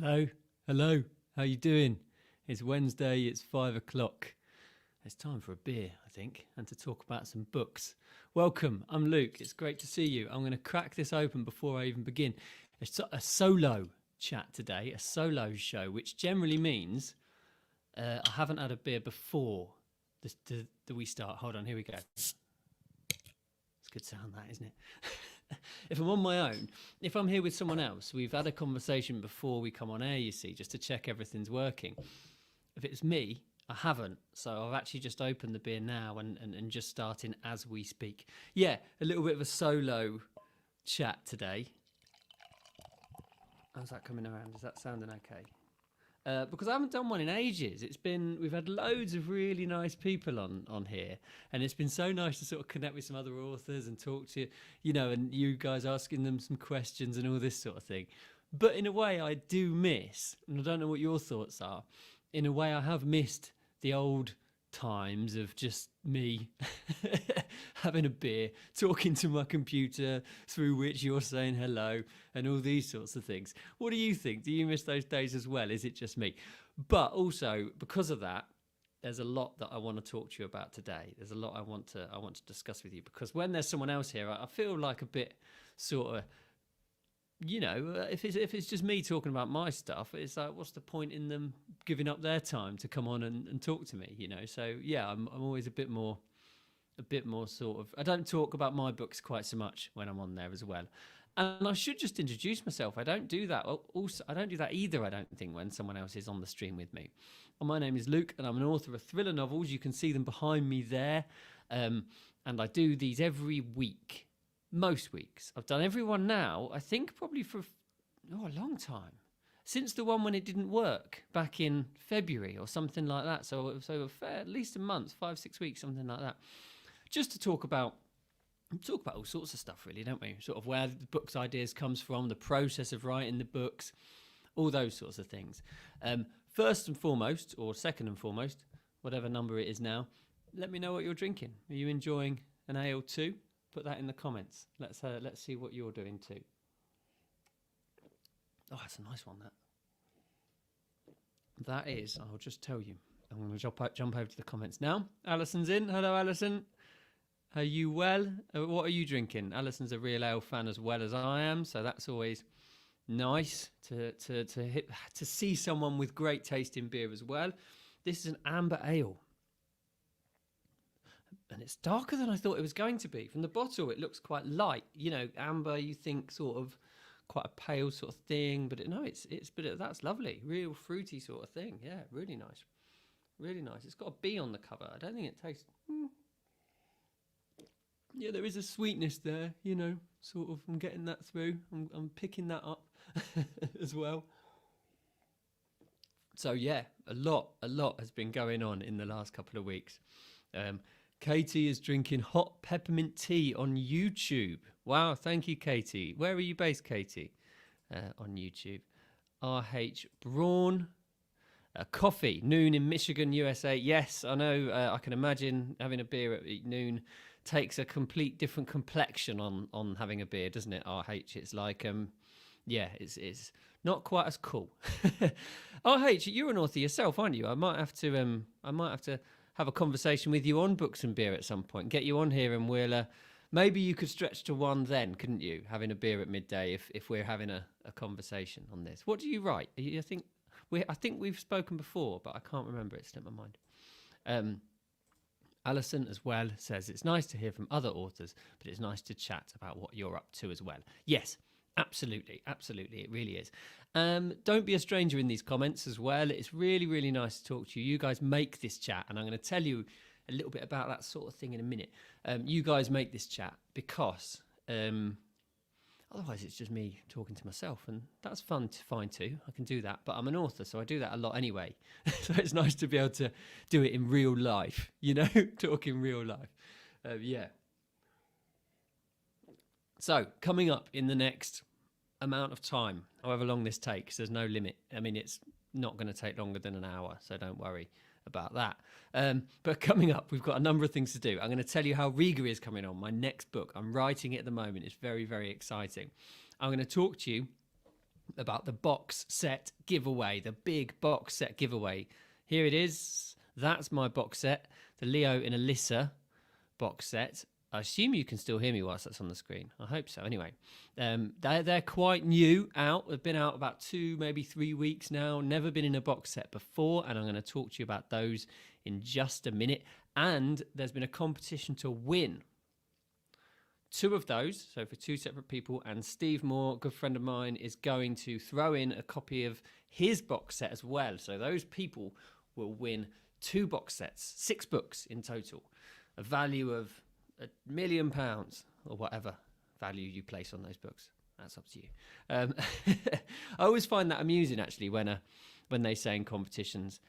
Hello, hello. How you doing? It's Wednesday. It's 5 o'clock. It's time for a beer, I think, and to talk about some books. Welcome. I'm Luke. It's great to see you. I'm going to crack this open before I even begin. It's a solo chat today, a solo show, which generally means I haven't had a beer before we start. Hold on. Here we go. It's good sound, that, isn't it? If I'm on my own, if I'm here with someone else, we've had a conversation before we come on air, you see, just to check everything's working. If it's me, I haven't. So I've actually just opened the beer now and just starting as we speak. Yeah, a little bit of a solo chat today. How's that coming around? Is that sounding okay? Because I haven't done one in ages. We've had loads of really nice people on here, and it's been so nice to sort of connect with some other authors and talk to and you guys asking them some questions and all this sort of thing. But in a way, I do miss, and I don't know what your thoughts are. In a way, I have missed the old times of just me having a beer, talking to my computer through which you're saying hello and all these sorts of things. What do you think? Do you miss those days as well? Is it just me? But also, because of that, there's a lot that I want to talk to you about today. There's a lot I want to discuss with you, because when there's someone else here, I feel like a bit sort of, if it's just me talking about my stuff, it's like, what's the point in them giving up their time to come on and talk to me, So yeah, I'm always a bit more sort of, I don't talk about my books quite so much when I'm on there as well. And I should just introduce myself. I don't do that. Also, I don't do that either, I don't think, when someone else is on the stream with me. And my name is Luke, and I'm an author of thriller novels. You can see them behind me there. And I do these every week. Most weeks. I've done every one now, I think probably for a long time. Since the one when it didn't work back in February or something like that. So at least a month, 5-6 weeks, something like that. Just to talk about all sorts of stuff, really, don't we? Sort of where the book's ideas comes from, the process of writing the books, all those sorts of things. First and foremost, or second and foremost, whatever number it is now, let me know what you're drinking. Are you enjoying an ale too? Put that in the comments. Let's see what you're doing too. Oh, that's a nice one, that. That is, I'll just tell you. I'm going to jump over to the comments now. Alison's in. Hello, Alison. Are you well? What are you drinking? Alison's a real ale fan as well as I am, so that's always nice to see someone with great taste in beer as well. This is an amber ale. And it's darker than I thought it was going to be. From the bottle, it looks quite light. Amber, you think sort of quite a pale sort of thing, but that's lovely. Real fruity sort of thing. Yeah, really nice. Really nice. It's got a bee on the cover. I don't think it tastes... Yeah, there is a sweetness there, sort of. I'm getting that through. I'm picking that up as well. So yeah, a lot has been going on in the last couple of weeks. Katie is drinking hot peppermint tea on YouTube. Wow, thank you, Katie. Where are you based, Katie? On YouTube. RH Braun. Coffee, noon in Michigan, USA. Yes, I know. I can imagine having a beer at noon takes a complete different complexion on having a beer, doesn't it, RH? It's like, it's not quite as cool. RH, you're an author yourself, aren't you? I might have to have a conversation with you on books and beer at some point. Get you on here, and we'll maybe you could stretch to one then, couldn't you? Having a beer at midday if we're having a conversation on this. What do you write? I think we've spoken before, but I can't remember. It slipped my mind. Alison as well says it's nice to hear from other authors, but it's nice to chat about what you're up to as well. Yes, absolutely, it really is. Don't be a stranger in these comments as well. It's really, really nice to talk to you. You guys make this chat, and I'm going to tell you a little bit about that sort of thing in a minute. You guys make this chat because otherwise it's just me talking to myself, and that's fun to find too. I can do that, but I'm an author, so I do that a lot anyway. So it's nice to be able to do it in real life, talk in real life. Yeah. So coming up in the next amount of time, however long this takes, there's no limit. I mean, it's not going to take longer than an hour, so don't worry about that. But coming up, we've got a number of things to do. I'm going to tell you how Riga is coming on, my next book. I'm writing it at the moment. It's very, very exciting. I'm going to talk to you about the box set giveaway, the big box set giveaway. Here it is. That's my box set, the Leo and Alyssa box set. I assume you can still hear me whilst that's on the screen. I hope so. Anyway, they're quite new out. They've been out about 2, maybe 3 weeks now. Never been in a box set before, and I'm going to talk to you about those in just a minute. And there's been a competition to win 2 of those, so for 2 separate people, and Steve Moore, a good friend of mine, is going to throw in a copy of his box set as well. So those people will win 2 box sets, 6 books in total, a value of £1 million or whatever value you place on those books. That's up to you. I always find that amusing, actually, when they say in competitions,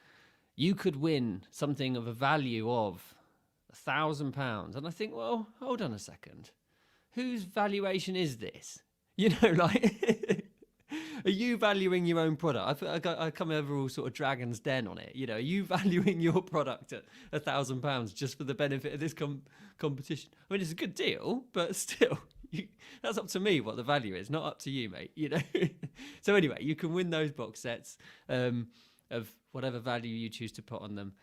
you could win something of a value of £1,000. And I think, well, hold on a second. Whose valuation is this? You know, like, are you valuing your own product? I come over all sort of Dragon's Den on it. You know, are you valuing your product at £1,000 just for the benefit of this competition? I mean, it's a good deal, but still, that's up to me what the value is, not up to you, mate. You know. So anyway, you can win those box sets of whatever value you choose to put on them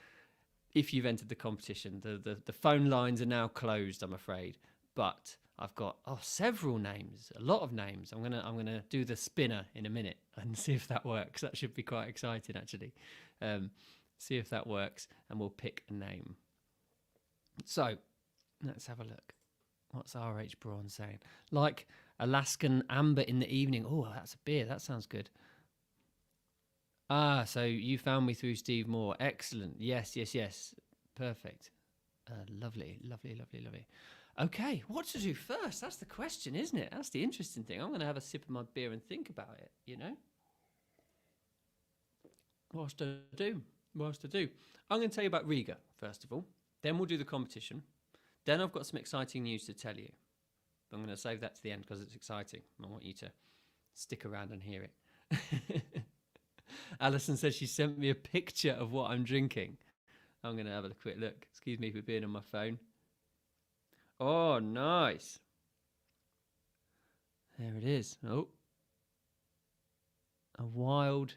if you've entered the competition. The phone lines are now closed, I'm afraid, but I've got several names, a lot of names. I'm gonna do the spinner in a minute and see if that works. That should be quite exciting, actually. See if that works, and we'll pick a name. So let's have a look. What's R.H. Braun saying? Like Alaskan Amber in the evening. Oh, that's a beer. That sounds good. So you found me through Steve Moore. Excellent. Yes. Perfect. Lovely. Okay, what to do first? That's the question, isn't it? That's the interesting thing. I'm going to have a sip of my beer and think about it, you know? What's to do? I'm going to tell you about Riga, first of all. Then we'll do the competition. Then I've got some exciting news to tell you. I'm going to save that to the end because it's exciting. I want you to stick around and hear it. Alison says she sent me a picture of what I'm drinking. I'm going to have a quick look. Excuse me for being on my phone. Oh, nice. There it is. Oh. A wild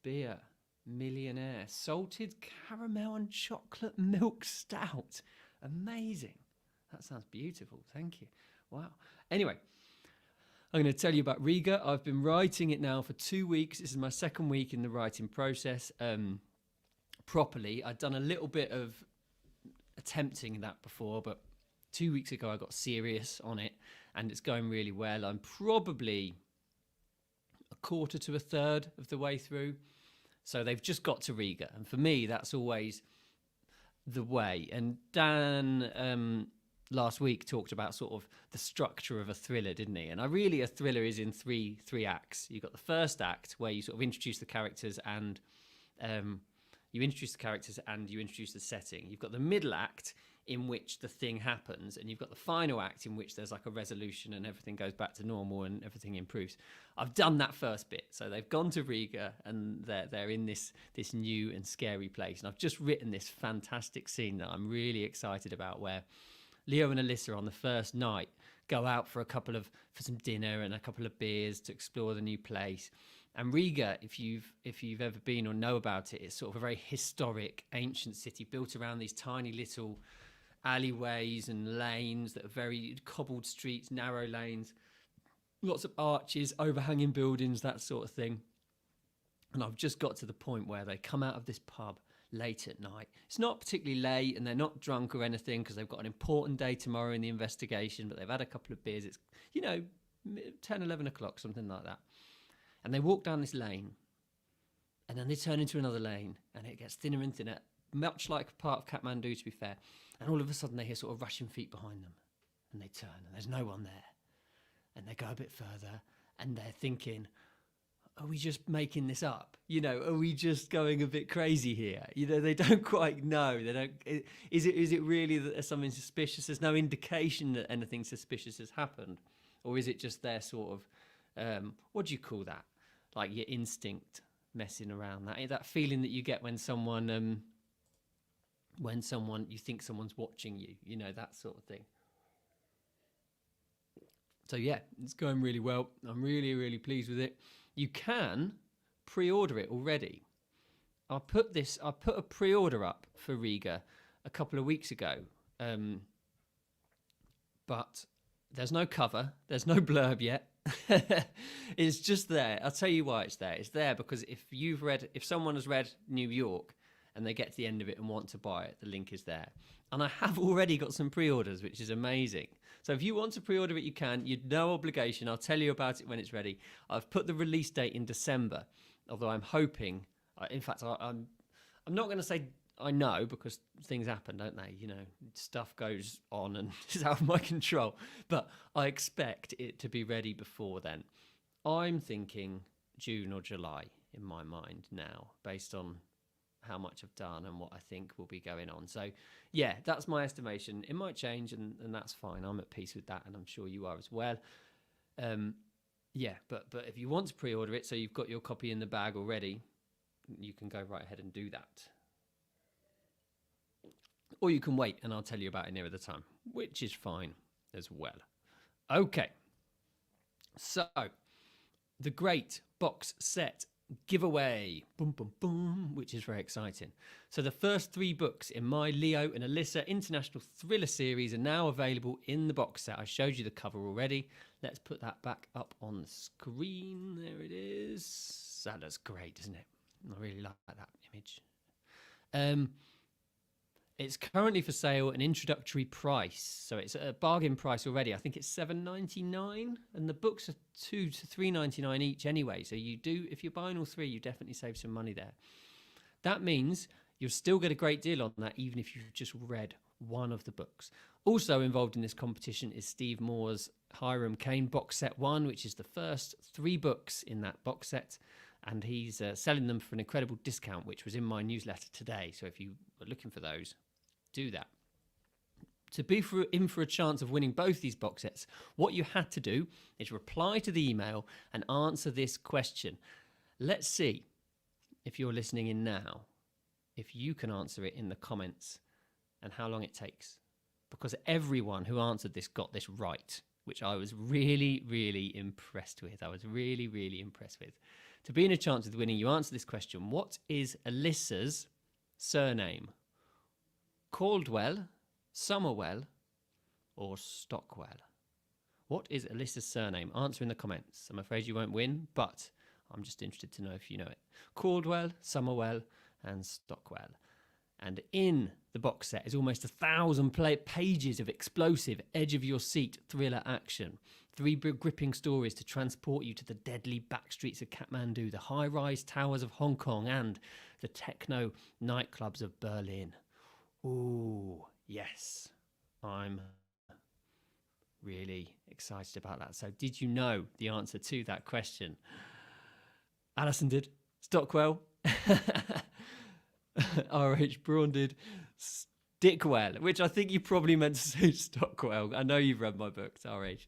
beer. Millionaire. Salted caramel and chocolate milk stout. Amazing. That sounds beautiful. Thank you. Wow. Anyway, I'm going to tell you about Riga. I've been writing it now for 2 weeks. This is my 2nd week in the writing process. Properly. I'd done a little bit of attempting that before, but 2 weeks ago I got serious on it, and it's going really well. I'm probably a quarter to a third of the way through. So they've just got to Riga, and for me that's always the way. And Dan last week talked about sort of the structure of a thriller, didn't he? And a thriller is in three acts. You've got the first act where you sort of introduce the characters and you introduce the setting. You've got the middle act in which the thing happens, and you've got the final act in which there's like a resolution and everything goes back to normal and everything improves. I've done that first bit. So they've gone to Riga and they're in this new and scary place. And I've just written this fantastic scene that I'm really excited about, where Leo and Alyssa on the first night go out for some dinner and a couple of beers to explore the new place. And Riga, if you've ever been or know about it, it's sort of a very historic, ancient city built around these tiny little alleyways and lanes that are very cobbled streets, narrow lanes, lots of arches, overhanging buildings, that sort of thing. And I've just got to the point where they come out of this pub late at night. It's not particularly late and they're not drunk or anything because they've got an important day tomorrow in the investigation, but they've had a couple of beers. It's, 10, 11 o'clock, something like that. And they walk down this lane and then they turn into another lane and it gets thinner and thinner, much like part of Kathmandu, to be fair. And all of a sudden they hear sort of rushing feet behind them and they turn and there's no one there. And they go a bit further and they're thinking, are we just making this up? Are we just going a bit crazy here? They don't quite know. Is it really that there's something suspicious? There's no indication that anything suspicious has happened. Or is it just their sort of, what do you call that? Like your instinct messing around, that feeling that you get when you think someone's watching you, that sort of thing. So yeah, it's going really well. I'm really, really pleased with it. You can pre-order it already. I put a pre-order up for Riga a couple of weeks ago, but there's no cover, there's no blurb yet. It's just there. I'll tell you why it's there. It's there because if someone has read New York and they get to the end of it and want to buy it, the link is there. And I have already got some pre-orders, which is amazing. So if you want to pre-order it, you can. You've no obligation. I'll tell you about it when it's ready. I've put the release date in December, although I'm hoping. In fact, I'm not going to say I know, because things happen, don't they? You know, stuff goes on and it's out of my control. But I expect it to be ready before then. I'm thinking June or July in my mind now, based on how much I've done and what I think will be going on. So, yeah, that's my estimation. It might change, and that's fine. I'm at peace with that, and I'm sure you are as well. Yeah, but if you want to pre-order it, so you've got your copy in the bag already, you can go right ahead and do that. Or you can wait, and I'll tell you about it nearer the time, which is fine as well. Okay, so the great box set giveaway, boom, boom, boom, which is very exciting. So the first 3 books in my Leo and Alyssa International Thriller series are now available in the box set. I showed you the cover already. Let's put that back up on the screen. There it is. That looks great, doesn't it? I really like that image. It's currently for sale at an introductory price, so it's at a bargain price already. I think it's $7.99, and the books are $2 to $3.99 each anyway. So you do, if you're buying all 3, you definitely save some money there. That means you'll still get a great deal on that, even if you've just read one of the books. Also involved in this competition is Steve Moore's Hiram Kane box set 1, which is the first 3 books in that box set. And he's selling them for an incredible discount, which was in my newsletter today. So if you are looking for those, do that. To be in for a chance of winning both these box sets, what you had to do is reply to the email and answer this question. Let's see, if you're listening in now, if you can answer it in the comments and how long it takes. Because everyone who answered this got this right, which I was really, really impressed with. I was really, really impressed with. To be in a chance of winning, you answer this question. What is Alyssa's surname? Caldwell, Somerwell, or Stockwell? What is Alyssa's surname? Answer in the comments. I'm afraid you won't win, but I'm just interested to know if you know it. Caldwell, Somerwell, and Stockwell. And in the box set is almost 1,000 pages of explosive, edge-of-your-seat thriller action. 3 gripping stories to transport you to the deadly backstreets of Kathmandu, the high-rise towers of Hong Kong, and the techno nightclubs of Berlin. Ooh, yes. I'm really excited about that. So did you know the answer to that question? Alison did. Stockwell. R.H. Braun did. Dickwell, which I think you probably meant to say Stockwell. I know you've read my books, R.H.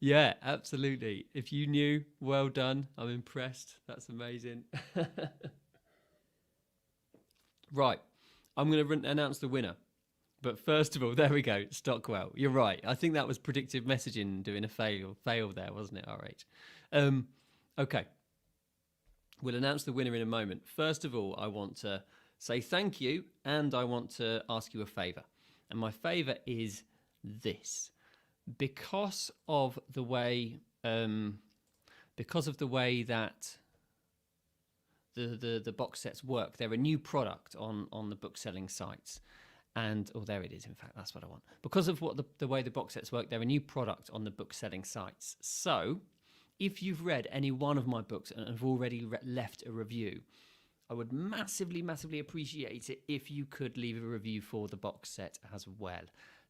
Yeah, absolutely. If you knew, well done. I'm impressed. That's amazing. Right. I'm going to announce the winner. But first of all, there we go. Stockwell. You're right. I think that was predictive messaging doing a fail there, wasn't it, RH? Okay. We'll announce the winner in a moment. First of all, I want to say thank you, and I want to ask you a favour. And my favour is this. Because of the way that the box sets work, they're a new product on the book selling sites. And there it is. In fact, that's what I want. Because of the way the box sets work, they're a new product on the book selling sites. So if you've read any one of my books and have already left a review, I would massively, massively appreciate it if you could leave a review for the box set as well.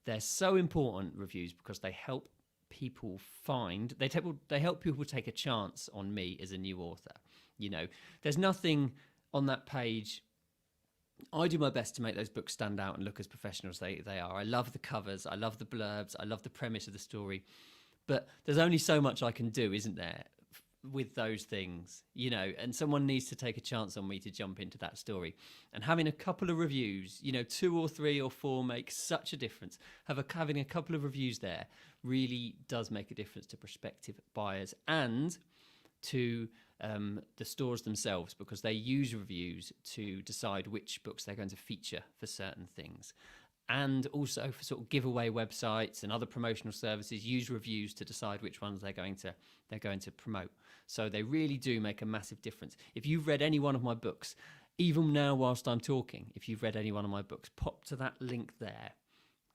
They're so important, reviews, because they help people they help people take a chance on me as a new author. You know, there's nothing on that page. I do my best to make those books stand out and look as professional as they are. I love the covers. I love the blurbs. I love the premise of the story. But there's only so much I can do, isn't there, with those things, you know, and someone needs to take a chance on me to jump into that story. And having a couple of reviews, 2 or 3 or 4 makes such a difference. Having a couple of reviews there really does make a difference to prospective buyers. And to the stores themselves, because they use reviews to decide which books they're going to feature for certain things. And also for sort of giveaway websites and other promotional services, use reviews to decide which ones they're going to promote. So they really do make a massive difference. If you've read any one of my books, even now whilst I'm talking, if you've read any one of my books, pop to that link there.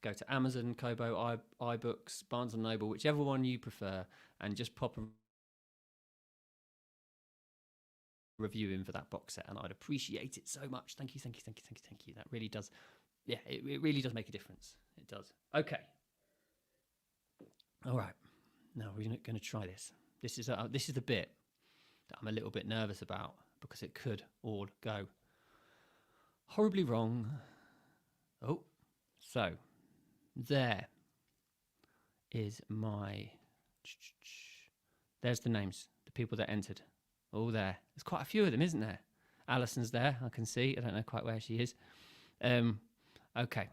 Go to Amazon, Kobo, iBooks, Barnes & Noble, whichever one you prefer, and just pop a review in for that box set, and I'd appreciate it so much. Thank you. That really does, it really does make a difference. It does. Okay. All right. Now we're going to try this. This is the bit that I'm a little bit nervous about, because it could all go horribly wrong. Oh, so there is there's the names, the people that entered. All there. There's quite a few of them, isn't there? Alison's there, I can see. I don't know quite where she is. Okay.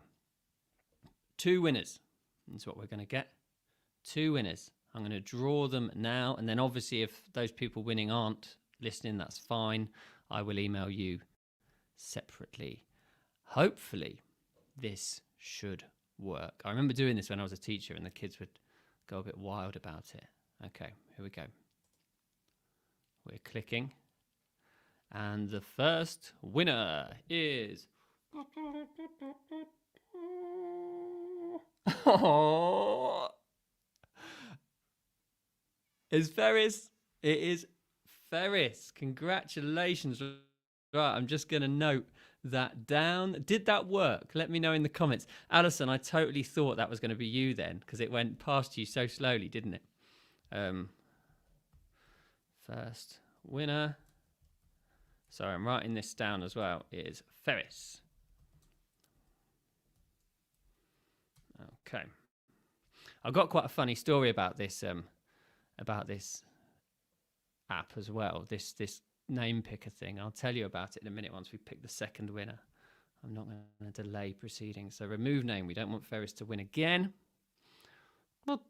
2 winners. That's what we're going to get. 2 winners. I'm going to draw them now. And then obviously if those people winning aren't listening, that's fine. I will email you separately. Hopefully this should work. I remember doing this when I was a teacher and the kids would go a bit wild about it. Okay, here we go. We're clicking. And the first winner is... Oh, it's Ferris. It is Ferris. Congratulations. Right, I'm just going to note that down. Did that work? Let me know in the comments. Alison, I totally thought that was going to be you then, because it went past you so slowly, didn't it? First winner. Sorry, I'm writing this down as well. It is Ferris. Okay. I've got quite a funny story about this app as well. This name picker thing. I'll tell you about it in a minute once we pick the second winner. I'm not going to delay proceedings. So remove name. We don't want Ferris to win again. I'm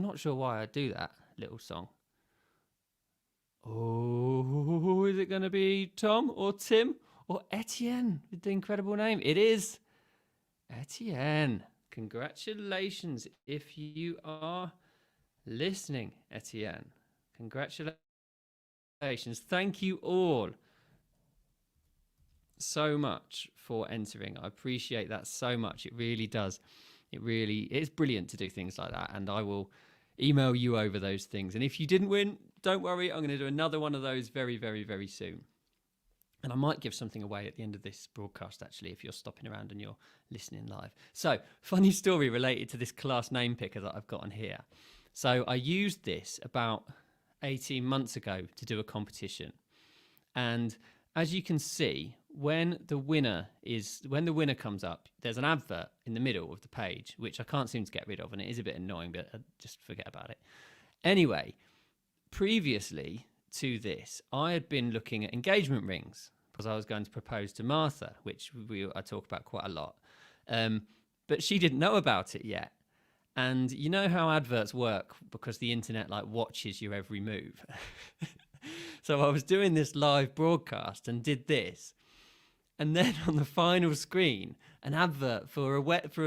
not sure why I do that little song. Oh, is it going to be Tom or Tim or Etienne with the incredible name? It is Etienne. Congratulations if you are listening, Etienne. Congratulations. Thank you all so much for entering. I appreciate that so much. It really does. It's brilliant to do things like that, and I will email you over those things. And if you didn't win, don't worry, I'm going to do another one of those very, very, very soon. And I might give something away at the end of this broadcast, actually, if you're stopping around and you're listening live. So, funny story related to this class name picker that I've got on here. So I used this about 18 months ago to do a competition. And as you can see, when the winner comes up, there's an advert in the middle of the page, which I can't seem to get rid of, and it is a bit annoying, but just forget about it. Anyway, previously to this, I had been looking at engagement rings because I was going to propose to Martha, which I talk about quite a lot. But she didn't know about it yet. And you know how adverts work, because the internet watches your every move. So I was doing this live broadcast and did this. And then on the final screen, an advert for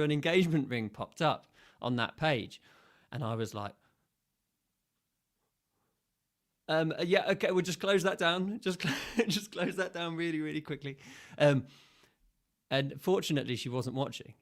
an engagement ring popped up on that page. And I was like, yeah, okay, we'll just close that down. Just close that down really, really quickly. And fortunately, she wasn't watching.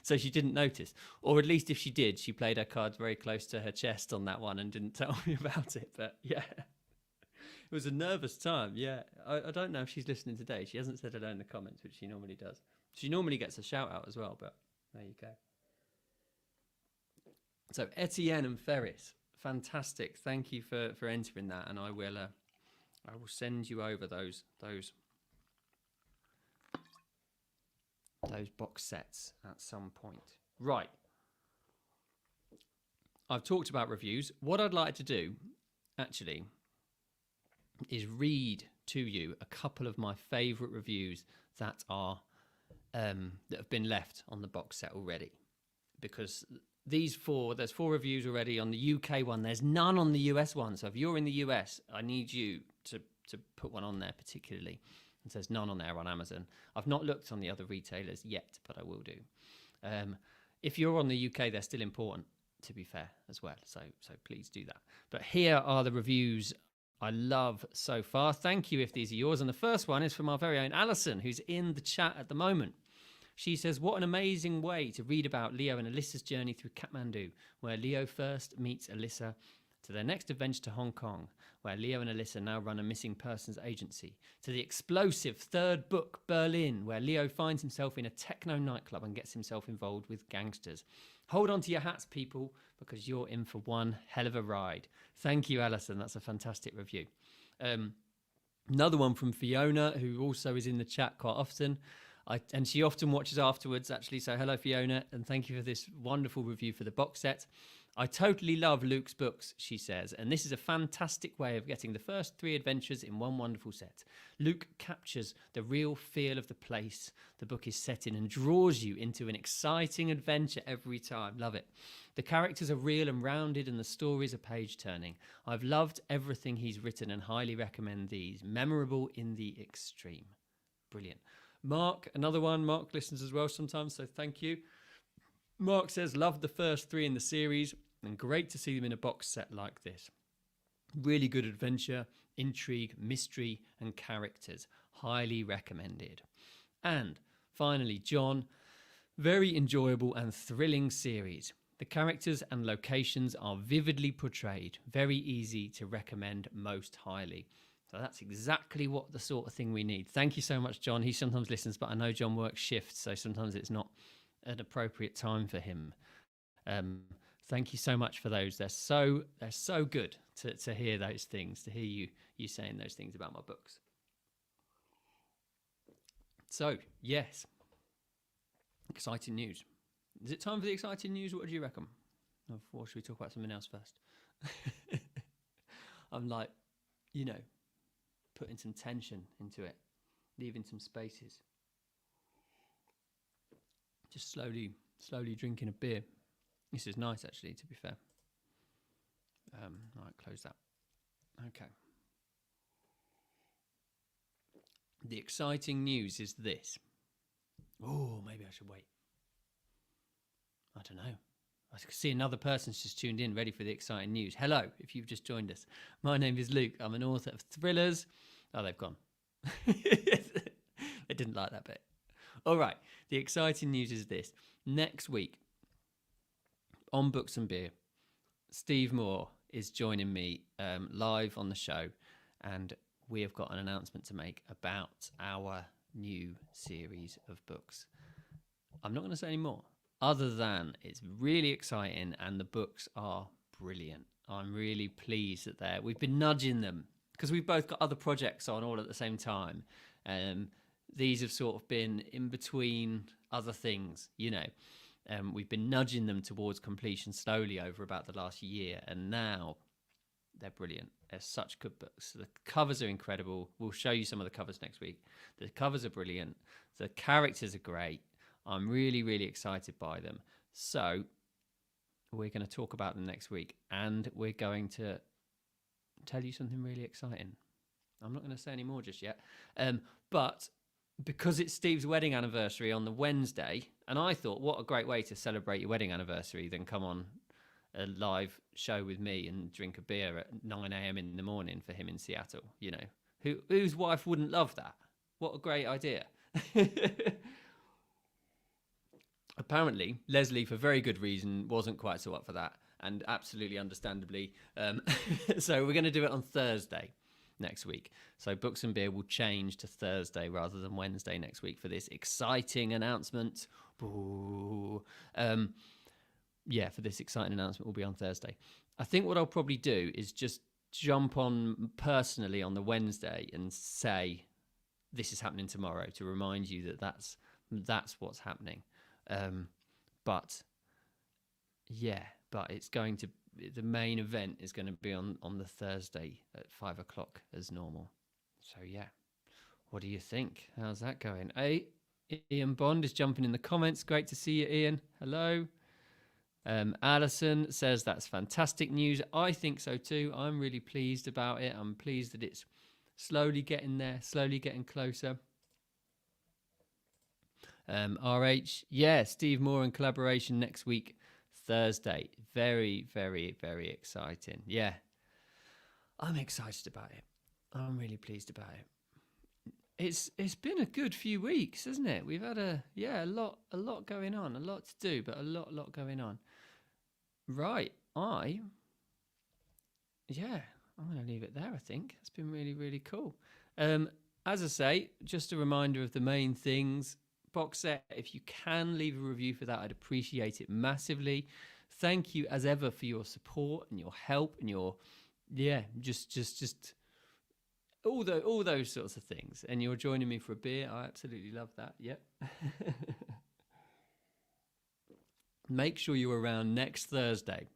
So she didn't notice. Or at least if she did, she played her cards very close to her chest on that one and didn't tell me about it. But yeah, it was a nervous time. Yeah, I don't know if she's listening today. She hasn't said hello in the comments, which she normally does. She normally gets a shout out as well, but there you go. So Etienne and Ferris, fantastic. Thank you for entering that, and I will send you over those box sets at some point. Right. I've talked about reviews. What I'd like to do, actually, is read to you a couple of my favourite reviews that are that have been left on the box set already. because there's 4 reviews already on the UK one. There's none on the US one. So if you're in the US, I need you to put one on there particularly. And there's none on there on Amazon. I've not looked on the other retailers yet, but I will do. If you're on the UK, they're still important, to be fair, as well. So please do that. But here are the reviews I love so far. Thank you if these are yours. And the first one is from our very own Alison, who's in the chat at the moment. She says, what an amazing way to read about Leo and Alyssa's journey through Kathmandu, where Leo first meets Alyssa, to their next adventure to Hong Kong, where Leo and Alyssa now run a missing persons agency, to the explosive third book, Berlin, where Leo finds himself in a techno nightclub and gets himself involved with gangsters. Hold on to your hats, people, because you're in for one hell of a ride. Thank you, Alison. That's a fantastic review. Another one from Fiona, who also is in the chat quite often. And she often watches afterwards, actually. So hello, Fiona, and thank you for this wonderful review for the box set. I totally love Luke's books, she says, and this is a fantastic way of getting the first 3 adventures in one wonderful set. Luke captures the real feel of the place the book is set in and draws you into an exciting adventure every time. Love it. The characters are real and rounded and the stories are page-turning. I've loved everything he's written and highly recommend these. Memorable in the extreme. Brilliant. Mark, another one. Mark listens as well sometimes, so thank you. Mark says, loved the first 3 in the series and great to see them in a box set like this. Really good adventure, intrigue, mystery and characters. Highly recommended. And finally, John, very enjoyable and thrilling series. The characters and locations are vividly portrayed. Very easy to recommend most highly. So that's exactly what the sort of thing we need. Thank you so much, John. He sometimes listens, but I know John works shifts, so sometimes it's not an appropriate time for him. Thank you so much for those. They're so good to hear those things, to hear you saying those things about my books. So, yes. Exciting news. Is it time for the exciting news? What do you reckon? Or should we talk about something else first? I'm like, putting some tension into it, leaving some spaces. Just slowly drinking a beer. This is nice, actually, to be fair. Right, close that. Okay. The exciting news is this. Oh, maybe I should wait. I don't know. I see another person's just tuned in, ready for the exciting news. Hello, if you've just joined us. My name is Luke. I'm an author of thrillers. Oh, they've gone. They didn't like that bit. All right. The exciting news is this. Next week, on Books and Beer, Steve Moore is joining me live on the show, and we have got an announcement to make about our new series of books. I'm not going to say any more, other than it's really exciting and the books are brilliant. I'm really pleased that we've been nudging them because we've both got other projects on all at the same time. These have sort of been in between other things, we've been nudging them towards completion slowly over about the last year, and now they're brilliant. They're such good books. The covers are incredible. We'll show you some of the covers next week. The covers are brilliant. The characters are great. I'm really, really excited by them. So we're going to talk about them next week, and we're going to tell you something really exciting. I'm not going to say any more just yet, but because it's Steve's wedding anniversary on the Wednesday, and I thought, what a great way to celebrate your wedding anniversary than come on a live show with me and drink a beer at 9 a.m. in the morning for him in Seattle. Whose wife wouldn't love that? What a great idea. Apparently, Leslie, for very good reason, wasn't quite so up for that, and absolutely understandably. So we're going to do it on Thursday next week. So Books and Beer will change to Thursday rather than Wednesday next week for this exciting announcement. For this exciting announcement will be on Thursday. I think what I'll probably do is just jump on personally on the Wednesday and say this is happening tomorrow to remind you that that's what's happening. But it's going to, the main event is going to be on the Thursday at 5 o'clock as normal. So what do you think? How's that going? Ian Bond is jumping in the comments. Great to see you, Ian. Hello. Alison says that's fantastic news. I think so too. I'm really pleased about it. I'm pleased that it's slowly getting there, slowly getting closer. RH, yeah, Steve Moore in collaboration next week, Thursday. Very, very, very exciting. Yeah, I'm excited about it. I'm really pleased about it. It's been a good few weeks, hasn't it? We've had a lot going on, a lot to do, but a lot going on. Right, I'm going to leave it there. I think it's been really, really cool. As I say, just a reminder of the main things. Box set, if you can leave a review for that, I'd appreciate it massively. Thank you as ever for your support and your help and your just all those sorts of things. And you're joining me for a beer. I absolutely love that. Yep. Make sure you're around next Thursday.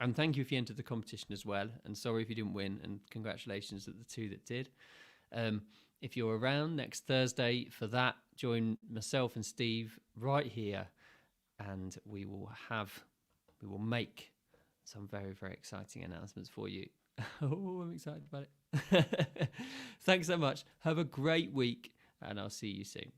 And thank you if you entered the competition as well. And sorry if you didn't win. And congratulations to the two that did. If you're around next Thursday for that, join myself and Steve right here. And we will make some very, very exciting announcements for you. Oh, I'm excited about it. Thanks so much. Have a great week. And I'll see you soon.